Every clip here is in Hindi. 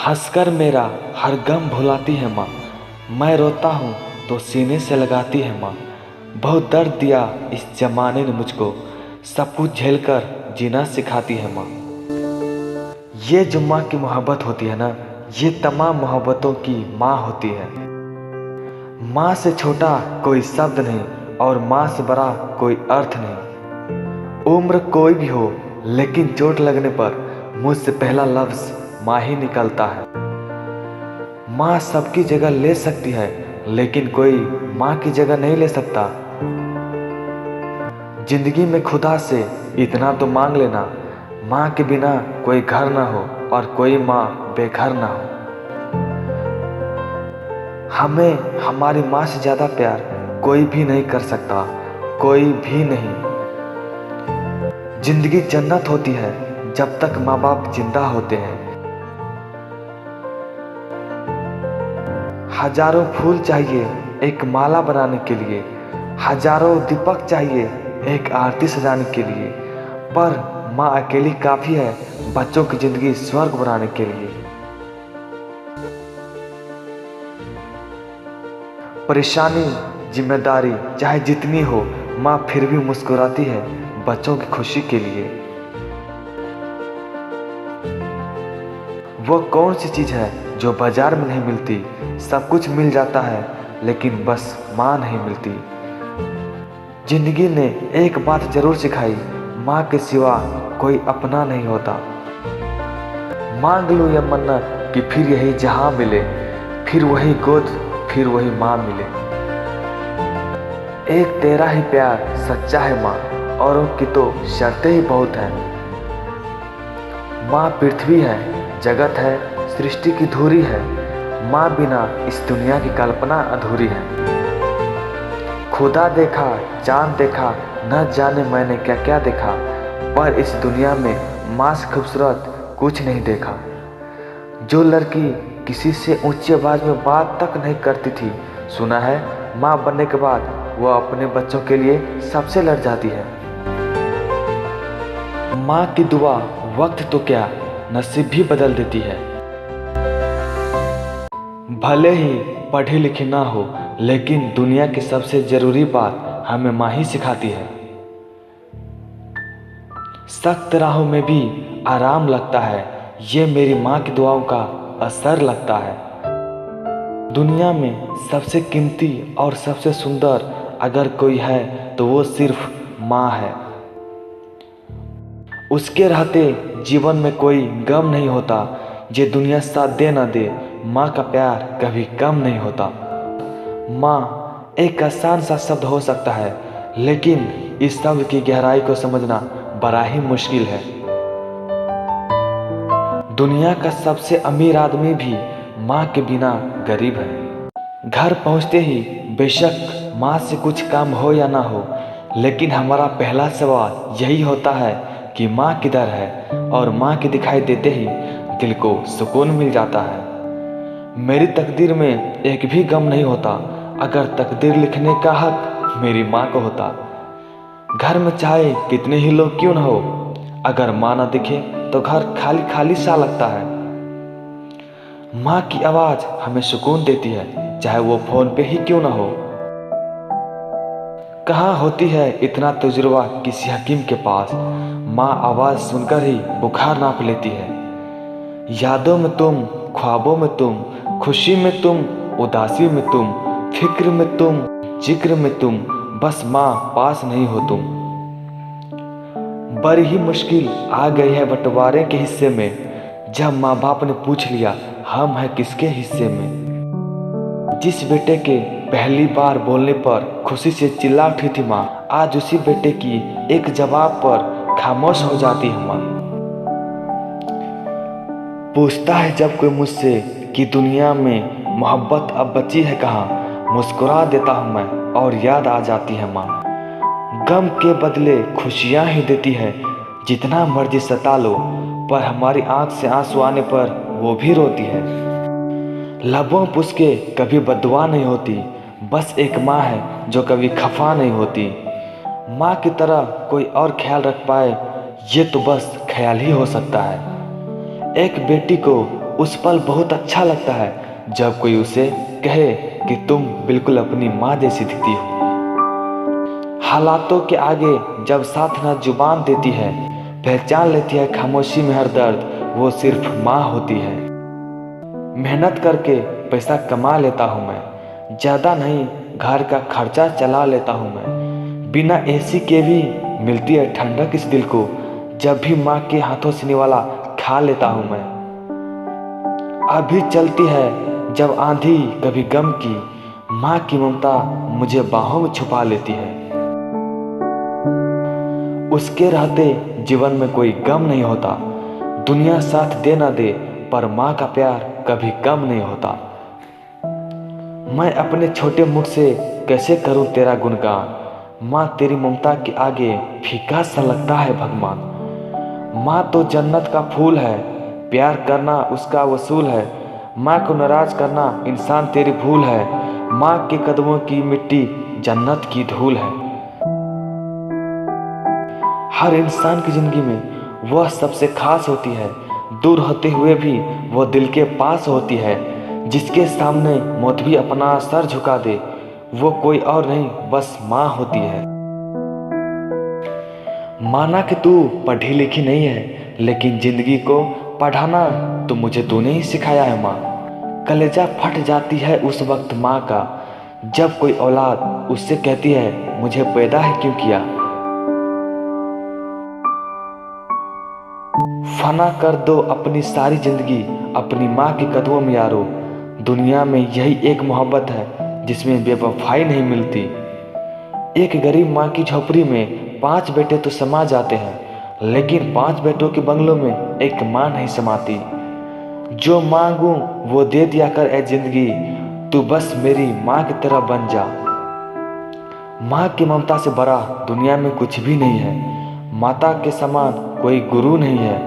हंसकर मेरा हर गम भुलाती है माँ। मैं रोता हूँ तो सीने से लगाती है माँ। बहुत दर्द दिया इस जमाने ने मुझको, सब कुछ झेलकर जीना सिखाती है माँ। ये जो माँ की मोहब्बत होती है ना, ये तमाम मोहब्बतों की माँ होती है। माँ से छोटा कोई शब्द नहीं और माँ से बड़ा कोई अर्थ नहीं। उम्र कोई भी हो, लेकिन चोट लगने पर मुझसे पहला लफ्ज़ माँ ही निकलता है। माँ सबकी जगह ले सकती है, लेकिन कोई माँ की जगह नहीं ले सकता। जिंदगी में खुदा से इतना तो मांग लेना, माँ के बिना कोई घर ना हो और कोई माँ बेघर ना हो। हमें हमारी माँ से ज़्यादा प्यार कोई भी नहीं कर सकता, कोई भी नहीं। जिंदगी जन्नत होती है जब तक माँ बाप जिंदा होते हैं। हजारों फूल चाहिए एक माला बनाने के लिए, हजारों दीपक चाहिए एक आरती सजाने के लिए, पर माँ अकेली काफ़ी है बच्चों की ज़िंदगी स्वर्ग बनाने के लिए। परेशानी जिम्मेदारी चाहे जितनी हो, माँ फिर भी मुस्कुराती है बच्चों की खुशी के लिए। वो कौन सी चीज़ है जो बाजार में नहीं मिलती? सब कुछ मिल जाता है लेकिन बस माँ नहीं मिलती। जिंदगी ने एक बात जरूर सिखाई, माँ के सिवा कोई अपना नहीं होता। मांग लो ये मन्नत कि फिर यही जहां मिले, फिर वही गोद, फिर वही माँ मिले। एक तेरा ही प्यार सच्चा है माँ, औरों की तो शर्तें ही बहुत हैं। माँ पृथ्वी है, जगत है, सृष्टि की धुरी है। माँ बिना इस दुनिया की कल्पना अधूरी है। खुदा देखा, चांद देखा, न जाने मैंने क्या क्या देखा, पर इस दुनिया में माँ से खूबसूरत कुछ नहीं देखा। जो लड़की किसी से ऊंची आवाज में बात तक नहीं करती थी, सुना है माँ बनने के बाद वो अपने बच्चों के लिए सबसे लड़ जाती है। माँ की दुआ वक्त तो क्या नसीब भी बदल देती है। भले ही पढ़े लिखे ना हो, लेकिन दुनिया की सबसे जरूरी बात हमें माँ ही सिखाती है। सख्त राहों में भी आराम लगता है, ये मेरी माँ की दुआओं का असर लगता है। दुनिया में सबसे कीमती और सबसे सुंदर अगर कोई है तो वो सिर्फ माँ है। उसके रहते जीवन में कोई गम नहीं होता, ये दुनिया साथ दे ना दे, माँ का प्यार कभी कम नहीं होता। माँ एक आसान सा शब्द हो सकता है, लेकिन इस शब्द की गहराई को समझना बड़ा ही मुश्किल है। दुनिया का सबसे अमीर आदमी भी माँ के बिना गरीब है। घर पहुँचते ही बेशक माँ से कुछ काम हो या ना हो, लेकिन हमारा पहला सवाल यही होता है कि माँ किधर है, और माँ के दिखाई देते ही दिल को सुकून मिल जाता है। मेरी तकदीर में एक भी गम नहीं होता अगर तकदीर लिखने का हक मेरी माँ को होता। घर में चाहे कितने ही लोग क्यों न हो, अगर माँ ना दिखे तो घर खाली खाली सा लगता है। माँ की आवाज़ हमें सुकून देती है, चाहे वो फोन पे ही क्यों ना हो। कहाँ होती है इतना तजुर्बा किसी हकीम के पास, माँ आवाज़ सुनकर ही बुखार नाप लेती है। यादों में तुम, ख्वाबों में तुम, खुशी में तुम, उदासी में तुम, फिक्र में तुम, जिक्र में तुम, बस माँ पास नहीं हो तुम। बड़ी ही मुश्किल आ गई है बंटवारे के हिस्से में, जब माँ बाप ने पूछ लिया हम हैं किसके हिस्से में। जिस बेटे के पहली बार बोलने पर खुशी से चिल्ला उठी थी माँ, आज उसी बेटे की एक जवाब पर खामोश हो जाती है माँ। पूछता है जब कोई मुझसे कि दुनिया में मोहब्बत अब बची है कहाँ, मुस्कुरा देता हूँ मैं और याद आ जाती है माँ। गम के बदले खुशियाँ ही देती है, जितना मर्जी सता लो, पर हमारी आँख से आंसू आने पर वो भी रोती है। लबों पे उसके कभी बददुआ नहीं होती, बस एक माँ है जो कभी खफा नहीं होती। माँ की तरह कोई और ख्याल रख पाए ये तो बस ख्याल ही हो सकता है। एक बेटी को उस पल बहुत अच्छा लगता है जब कोई उसे कहे कि तुम बिल्कुल अपनी माँ जैसी दिखती हो। हालातों के आगे जब साथ न जुबान देती है, पहचान लेती है खामोशी में हर दर्द, वो सिर्फ माँ होती है। मेहनत करके पैसा कमा लेता हूँ मैं, ज़्यादा नहीं घर का खर्चा चला लेता हूँ मैं। बिना एसी के भी मिलती है ठंडक इस दिल को, जब भी माँ के हाथों से निवाला खा लेता हूँ मैं। अभी चलती है जब आंधी कभी गम की, माँ की ममता मुझे बाहों में छुपा लेती है। उसके रहते जीवन में कोई गम नहीं होता, दुनिया साथ दे ना दे पर माँ का प्यार कभी कम नहीं होता। मैं अपने छोटे मुख से कैसे करूं तेरा गुणगान, माँ तेरी ममता के आगे फीका सा लगता है भगवान। माँ तो जन्नत का फूल है, प्यार करना उसका वसूल है। माँ को नाराज करना इंसान तेरी भूल है, माँ के कदमों की मिट्टी जन्नत की धूल है। हर इंसान की जिंदगी में वह सबसे खास होती है, दूर होते हुए भी वो दिल के पास होती है। जिसके सामने मौत भी अपना सर झुका दे, वो कोई और नहीं बस माँ होती है। माना कि तू पढ़ी लिखी नहीं है, लेकिन जिंदगी को पढ़ाना तो मुझे तूने ही सिखाया है माँ। कलेजा फट जाती है उस वक्त माँ का, जब कोई औलाद उससे कहती है मुझे पैदा है क्यों किया। फना कर दो अपनी सारी जिंदगी अपनी माँ के कदमों में यारो। दुनिया में यही एक मोहब्बत है जिसमें बेवफाई नहीं मिलती। एक गरीब माँ की झोपड़ी में 5 बेटे तो समा जाते हैं, लेकिन 5 बेटों के बंगलों में एक माँ नहीं समाती। जो मांगूं वो दे दिया कर ए जिंदगी, तू बस मेरी माँ की तरह बन जा। माँ की ममता से बड़ा दुनिया में कुछ भी नहीं है, माता के समान कोई गुरु नहीं है।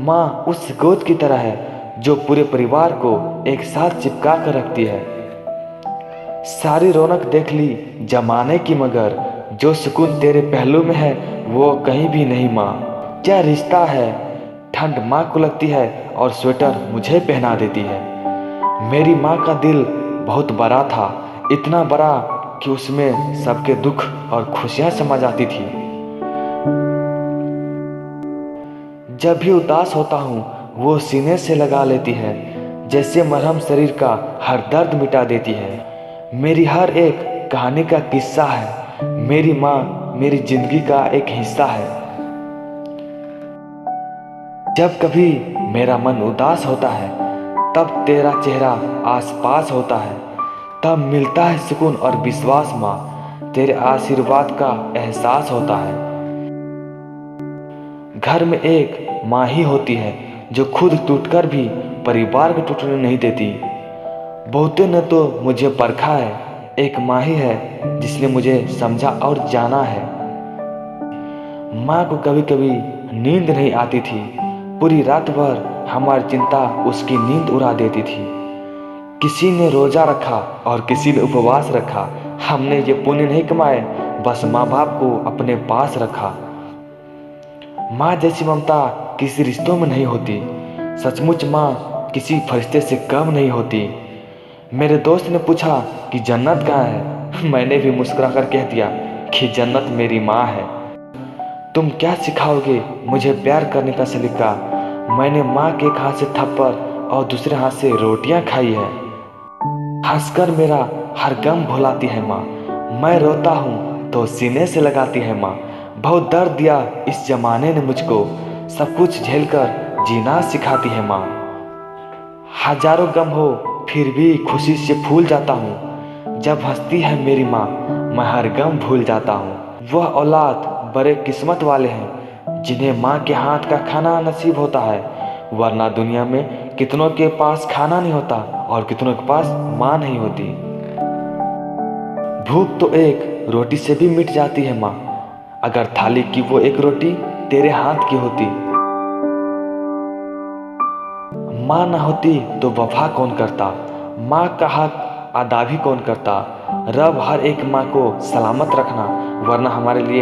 माँ उस गोद की तरह है जो पूरे परिवार को एक साथ चिपका कर रखती है। सारी रौनक देख ली जमाने की, मगर जो सुकून तेरे पहलू में है वो कहीं भी नहीं माँ। क्या रिश्ता है, ठंड माँ को लगती है और स्वेटर मुझे पहना देती है। मेरी माँ का दिल बहुत बड़ा था, इतना बड़ा कि उसमें सबके दुख और खुशियाँ समा जाती थी। जब भी उदास होता हूँ वो सीने से लगा लेती है, जैसे मरहम शरीर का हर दर्द मिटा देती है। मेरी हर एक कहानी का किस्सा है, मेरी माँ मेरी जिंदगी का एक हिस्सा है। जब कभी मेरा मन उदास होता है तब तेरा चेहरा आसपास होता है, तब मिलता है सुकून और विश्वास माँ, तेरे आशीर्वाद का एहसास होता है। घर में एक माँ ही होती है जो खुद टूटकर भी परिवार को टूटने नहीं देती। बहुतों ने तो मुझे परखा है, एक माँ ही है जिसने मुझे समझा और जाना है। माँ को कभी कभी नींद नहीं आती थी, पूरी रात भर हमारी चिंता उसकी नींद उड़ा देती थी। किसी ने रोजा रखा और किसी ने उपवास रखा, हमने ये पुण्य नहीं कमाए, बस माँ बाप को अपने पास रखा। माँ जैसी ममता किसी रिश्तों में नहीं होती, सचमुच माँ किसी फरिश्ते से कम नहीं होती। मेरे दोस्त ने पूछा कि जन्नत कहाँ है, मैंने भी मुस्कुराकर कह दिया कि जन्नत मेरी माँ है। तुम क्या सिखाओगे मुझे प्यार करने का सलीका, मैंने माँ के एक हाथ से थप्पड़ और दूसरे हाथ से रोटियां खाई है। हंसकर मेरा हर गम भुलाती है माँ, मैं रोता हूँ तो सीने से लगाती है माँ। बहुत दर्द दिया इस जमाने ने मुझको, सब कुछ झेलकर जीना सिखाती है माँ। हजारों गम हो फिर भी खुशी से फूल जाता हूँ, जब हंसती है मेरी माँ मैं हर गम भूल जाता हूँ। वह औलाद बड़े किस्मत वाले हैं जिन्हें माँ के हाथ का खाना नसीब होता है, वरना दुनिया में कितनों के पास खाना नहीं होता और कितनों के पास माँ नहीं होती। भूख तो एक रोटी से भी मिट जाती है माँ, अगर थाली की वो एक रोटी तेरे हाथ की होती। माँ ना होती तो वफा कौन करता, माँ का हक अदा भी कौन करता। रब हर एक माँ को सलामत रखना, वरना हमारे लिए